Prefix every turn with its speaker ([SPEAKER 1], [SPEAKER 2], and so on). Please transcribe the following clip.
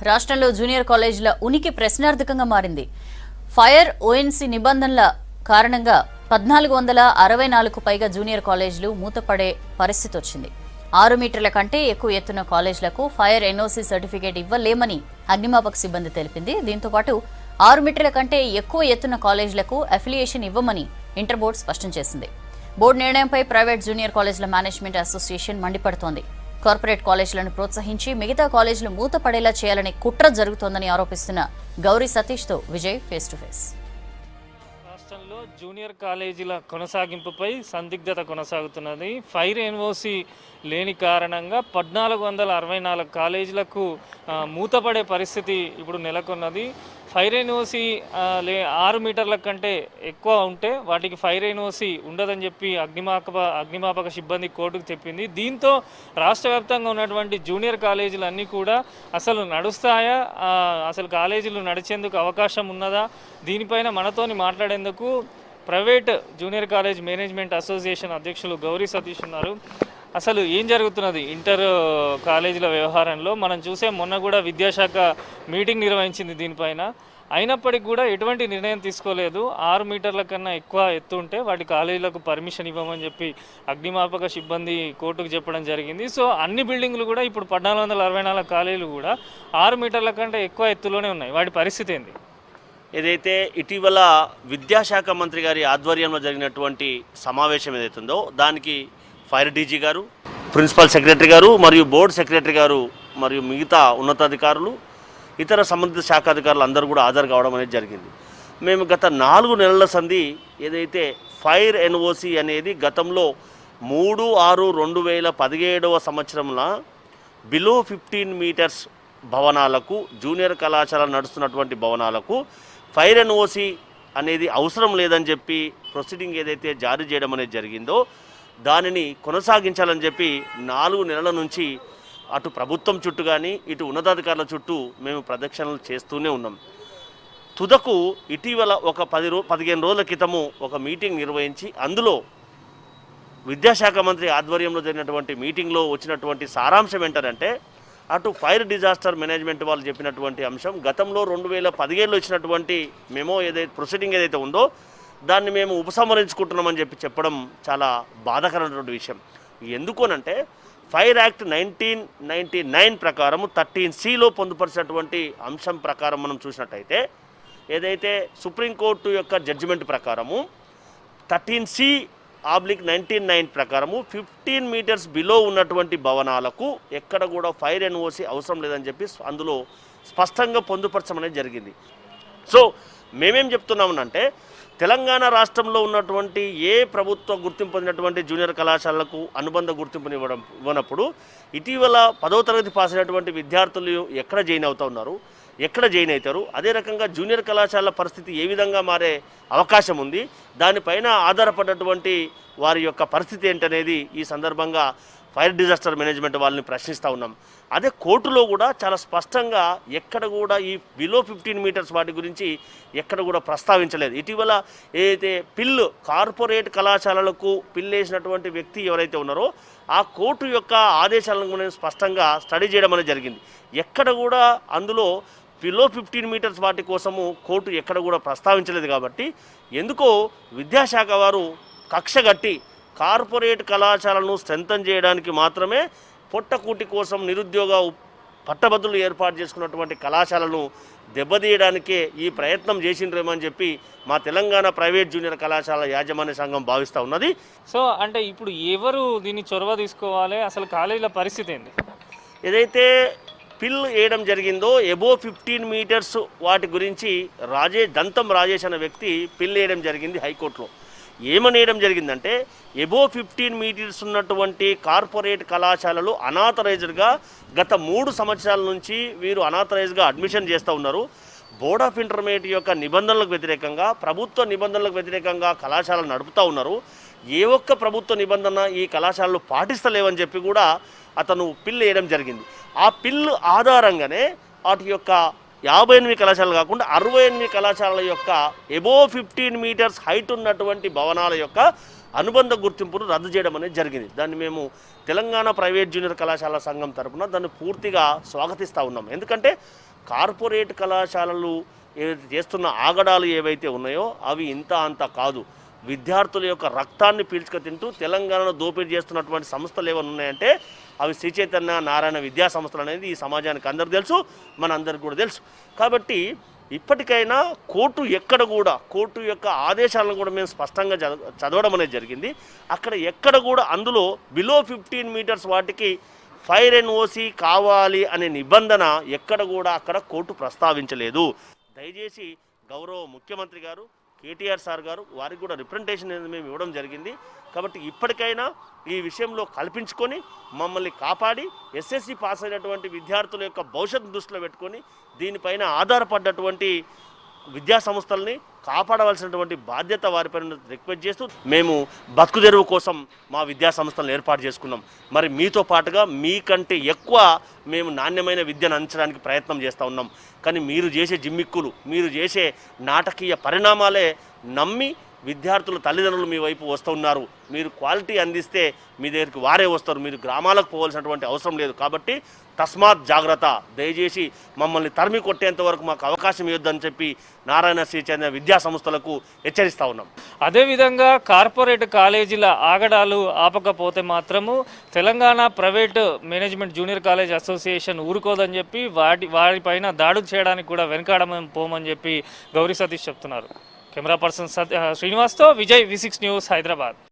[SPEAKER 1] రాష్ట్రంలో జూనియర్ కాలేజీల ఉనికి ప్రశ్నార్థకంగా మారింది. ఫైర్ ఓఎన్సీ నిబంధనల కారణంగా 1464కు పైగా జూనియర్ కాలేజీలు మూతపడే పరిస్థితి వచ్చింది. 6 మీటర్ల కంటే ఎక్కువ ఎత్తున్న కాలేజీలకు ఫైర్ ఎన్ఓసీ సర్టిఫికేట్ ఇవ్వలేమని అగ్నిమాపక సిబ్బంది తెలిపింది. దీంతో పాటు 6 మీటర్ల కంటే ఎక్కువ ఎత్తున్న కాలేజీలకు అఫిలియేషన్ ఇవ్వమని ఇంటర్ బోర్డు స్పష్టం చేసింది. బోర్డు నిర్ణయంపై ప్రైవేట్ జూనియర్ కాలేజీల మేనేజ్మెంట్ అసోసియేషన్ మండిపడుతోంది. కార్పొరేట్ కాలేజీలను ప్రోత్సహించి మిగతా కాలేజీలు మూతపడేలా చేయాలని కుట్ర జరుగుతోందని ఆరోపిస్తున్న గౌరీ సతీష్తో విజయ్ ఫేస్ టు ఫేస్.
[SPEAKER 2] రాష్ట్రంలో జూనియర్ కాలేజీల కొనసాగింపుపై సందిగ్ధత కొనసాగుతున్నది. ఫైర్ ఎన్ఓసి లేని కారణంగా 1464 కాలేజీలకు మూతపడే పరిస్థితి ఇప్పుడు నెలకొన్నది. ఫైర్ ఎన్ఓసి 6 మీటర్ల కంటే ఎక్కువ ఉంటే వాటికి ఫైర్ ఎన్ఓసి ఉండదని చెప్పి అగ్నిమాపక సిబ్బంది కోర్టుకు చెప్పింది. దీంతో రాష్ట్ర వ్యాప్తంగా ఉన్నటువంటి జూనియర్ కాలేజీలు అన్నీ కూడా అసలు నడుస్తాయా, అసలు కాలేజీలు నడిచేందుకు అవకాశం ఉన్నదా, దీనిపైన మనతోని మాట్లాడేందుకు private junior college management association అధ్యక్షులు గౌరీ సతీష్ ఉన్నారు. అసలు ఏం జరుగుతున్నది ఇంటర్ కాలేజీల వ్యవహారంలో? మనం చూసే మొన్న కూడా విద్యాశాఖ మీటింగ్ నిర్వహించింది దీనిపైన. అయినప్పటికీ కూడా ఎటువంటి నిర్ణయం తీసుకోలేదు. 6 మీటర్ల కన్నా ఎక్కువ ఎత్తు ఉంటే వాటి కాలేజీలకు పర్మిషన్ ఇవ్వమని చెప్పి అగ్నిమాపక సిబ్బంది కోర్టుకు చెప్పడం జరిగింది. సో అన్ని బిల్డింగ్లు కూడా ఇప్పుడు 1464 కాలేజీలు కూడా 6 మీటర్ల కంటే ఎక్కువ ఎత్తులోనే ఉన్నాయి. వాటి పరిస్థితి ఏంది?
[SPEAKER 3] ఏదైతే ఇటీవల విద్యాశాఖ మంత్రి గారి ఆధ్వర్యంలో జరిగినటువంటి సమావేశం ఏదైతుందో దానికి ఫైర్ డీజీ గారు, ప్రిన్సిపల్ సెక్రటరీ గారు మరియు బోర్డు సెక్రటరీ గారు మరియు మిగతా ఉన్నతాధికారులు, ఇతర సంబంధిత శాఖ అధికారులు అందరూ కూడా హాజరు కావడం అనేది జరిగింది. మేము గత 4 నెలల సంధి ఏదైతే ఫైర్ ఎన్ఓసి అనేది గతంలో 3/6/2017 సంవత్సరంలో బిలో 15 మీటర్స్ భవనాలకు, జూనియర్ కళాశాల నడుస్తున్నటువంటి భవనాలకు ఫైర్ ఎన్ఓసి అనేది అవసరం లేదని చెప్పి ప్రొసీడింగ్ ఏదైతే జారీ చేయడం అనేది జరిగిందో దానిని కొనసాగించాలని చెప్పి 4 నెలల నుంచి అటు ప్రభుత్వం చుట్టూ కానీ ఇటు ఉన్నతాధికారుల చుట్టూ మేము ప్రదక్షిణలు చేస్తూనే ఉన్నాం. తుదకు ఇటీవల ఒక 15 రోజుల క్రితము ఒక మీటింగ్ నిర్వహించి అందులో విద్యాశాఖ మంత్రి ఆధ్వర్యంలో జరిగినటువంటి మీటింగ్లో వచ్చినటువంటి సారాంశం ఏంటంటే అటు ఫైర్ డిజాస్టర్ మేనేజ్మెంట్ వాళ్ళు చెప్పినటువంటి అంశం గతంలో 2017లో ఇచ్చినటువంటి మెమో ఏదైతే ప్రొసీడింగ్ ఏదైతే ఉందో దాన్ని మేము ఉపసంహరించుకుంటున్నామని చెప్పడం చాలా బాధాకరమైనటువంటి విషయం. ఎందుకోనంటే ఫైర్ యాక్ట్ 1999 ప్రకారం 13Cలో పొందుపరిచినటువంటి అంశం ప్రకారం మనం చూసినట్టయితే ఏదైతే సుప్రీంకోర్టు యొక్క జడ్జిమెంట్ ప్రకారము 13C/1999 ప్రకారము 15 మీటర్స్ బిలో ఉన్నటువంటి భవనాలకు ఎక్కడ కూడా ఫైర్ ఎన్ఓసి అవసరం లేదని చెప్పి అందులో స్పష్టంగా పొందుపరచమనేది జరిగింది. సో మేమేం చెప్తున్నామనంటే తెలంగాణ రాష్ట్రంలో ఉన్నటువంటి ఏ ప్రభుత్వ గుర్తింపు పొందినటువంటి జూనియర్ కళాశాలలకు అనుబంధ గుర్తింపుని ఇవ్వనప్పుడు ఇటీవల 10వ తరగతి పాస్ అయినటువంటి విద్యార్థులు ఎక్కడ జాయిన్ అవుతున్నారు, ఎక్కడ జాయిన్ అవుతారు, అదే రకంగా జూనియర్ కళాశాల పరిస్థితి ఏ విధంగా మారే అవకాశం ఉంది, దానిపైన ఆధారపడినటువంటి వారి యొక్క పరిస్థితి ఏంటనేది ఈ సందర్భంగా ఫైర్ డిజాస్టర్ మేనేజ్మెంట్ వాళ్ళని ప్రశ్నిస్తూ ఉన్నాం. అదే కోర్టులో కూడా చాలా స్పష్టంగా ఎక్కడ కూడా ఈ బిలో 15 మీటర్స్ వాటి గురించి ఎక్కడ కూడా ప్రస్తావించలేదు. ఇటీవల ఏదైతే కార్పొరేట్ కళాశాలలకు వేసినటువంటి వ్యక్తి ఎవరైతే ఉన్నారో ఆ కోర్టు యొక్క ఆదేశాలను స్పష్టంగా స్టడీ చేయడం అనేది జరిగింది. ఎక్కడ కూడా అందులో బిలో 15 మీటర్స్ వాటి కోసము కోర్టు ఎక్కడ కూడా ప్రస్తావించలేదు. కాబట్టి ఎందుకో విద్యాశాఖ వారు కక్షగట్టి కార్పొరేట్ కళాశాలను స్ట్రెంథన్ చేయడానికి మాత్రమే పొట్టకూటి కోసం నిరుద్యోగ పట్టభద్రులు ఏర్పాటు చేసుకున్నటువంటి కళాశాలను దెబ్బతీయడానికే ఈ ప్రయత్నం చేసిండ్రేమో అని చెప్పి మా తెలంగాణ ప్రైవేట్ జూనియర్ కళాశాల యాజమాన్య సంఘం భావిస్తూ ఉన్నది.
[SPEAKER 2] సో అంటే ఇప్పుడు ఎవరు దీన్ని చొరవ తీసుకోవాలి, అసలు కాలేజీల పరిస్థితి ఏంటి?
[SPEAKER 3] ఏదైతే వేయడం జరిగిందో ఎబో 15 మీటర్స్ వాటి గురించి దంతం రాజేష్ అనే వ్యక్తి వేయడం జరిగింది హైకోర్టులో. ఏమని వేయడం జరిగిందంటే ఎబో 15 మీటర్స్ ఉన్నటువంటి కార్పొరేట్ కళాశాలలు అనాథరైజ్డ్గా గత 3 సంవత్సరాల నుంచి వీరు అనాథరైజ్గా అడ్మిషన్ చేస్తూ ఉన్నారు. బోర్డ్ ఆఫ్ ఇంటర్మీడియట్ యొక్క నిబంధనలకు వ్యతిరేకంగా, ప్రభుత్వ నిబంధనలకు వ్యతిరేకంగా కళాశాలలు నడుపుతూ ఉన్నారు. ఏ ఒక్క ప్రభుత్వ నిబంధన ఈ కళాశాలలు పాటిస్తలేవని చెప్పి కూడా అతను వేయడం జరిగింది. ఆ ఆధారంగానే వాటి యొక్క 58 కళాశాలలు కాకుండా 68 కళాశాలల యొక్క ఎబో 15 మీటర్స్ హైట్ ఉన్నటువంటి భవనాల యొక్క అనుబంధ గుర్తింపును రద్దు చేయడం అనేది జరిగింది. దాన్ని మేము తెలంగాణ ప్రైవేట్ జూనియర్ కళాశాల సంఘం తరపున దాన్ని పూర్తిగా స్వాగతిస్తూ ఉన్నాం. ఎందుకంటే కార్పొరేట్ కళాశాలలు ఏవైతే చేస్తున్న ఆగడాలు ఏవైతే ఉన్నాయో అవి ఇంత అంత కాదు. విద్యార్థుల యొక్క రక్తాన్ని పీల్చుక తింటూ తెలంగాణలో దోపిడీ చేస్తున్నటువంటి సంస్థలు ఏమైనా ఉన్నాయంటే అవి శ్రీ చైతన్య నారాయణ విద్యా సంస్థలు అనేది ఈ సమాజానికి అందరికీ తెలుసు, మన అందరికి కూడా తెలుసు. కాబట్టి ఇప్పటికైనా కోర్టు యొక్క ఆదేశాలను కూడా మేము స్పష్టంగా చదవడం అనేది జరిగింది. అక్కడ ఎక్కడ కూడా అందులో బిలో 15 మీటర్స్ వాటికి ఫైర్ ఎన్ఓసి కావాలి అనే నిబంధన ఎక్కడ కూడా అక్కడ కోర్టు ప్రస్తావించలేదు. దయచేసి గౌరవ ముఖ్యమంత్రి గారు కేటీఆర్ సార్ గారు వారికి కూడా రిప్రజెంటేషన్ అనేది మేము ఇవ్వడం జరిగింది. కాబట్టి ఇప్పటికైనా ఈ విషయంలో కల్పించుకొని మమ్మల్ని కాపాడి ఎస్ఎస్సి పాస్ అయినటువంటి విద్యార్థుల యొక్క భవిష్యత్తు దృష్టిలో పెట్టుకొని దీనిపైన ఆధారపడ్డటువంటి విద్యా సంస్థల్ని కాపాడవలసినటువంటి బాధ్యత వారిపైన రిక్వెస్ట్ చేస్తూ మేము బతుకు తెరువు కోసం మా విద్యా సంస్థలను ఏర్పాటు చేసుకున్నాం. మరి మీతో పాటుగా మీకంటే ఎక్కువ మేము నాణ్యమైన విద్యను అందించడానికి ప్రయత్నం చేస్తూ ఉన్నాం. కానీ మీరు చేసే జిమ్మిక్కులు, మీరు చేసే నాటకీయ పరిణామాలే నమ్మి విద్యార్థుల తల్లిదండ్రులు మీ వైపు వస్తున్నారు. మీరు క్వాలిటీ అందిస్తే మీ దగ్గరికి వారే వస్తారు, మీరు గ్రామాలకు పోవాల్సినటువంటి అవసరం లేదు. కాబట్టి తస్మాత్ జాగ్రత్త, దయచేసి మమ్మల్ని తరిమి కొట్టేంత వరకు మాకు అవకాశం ఇవ్వద్దని చెప్పి నారాయణ శ్రీ చైతన్య విద్యా సంస్థలకు హెచ్చరిస్తూ ఉన్నాం.
[SPEAKER 2] అదేవిధంగా కార్పొరేట్ కాలేజీల ఆగడాలు ఆపకపోతే మాత్రము Telangana private management junior college association ఊరుకోదని చెప్పి వారిపైన దాడులు చేయడానికి కూడా వెనకాడమని చెప్పి గౌరీ సతీష్ చెప్తున్నారు. కెమెరా పర్సన్ శ్రీనివాస్తో విజయ్, V6 న్యూస్, హైదరాబాద్.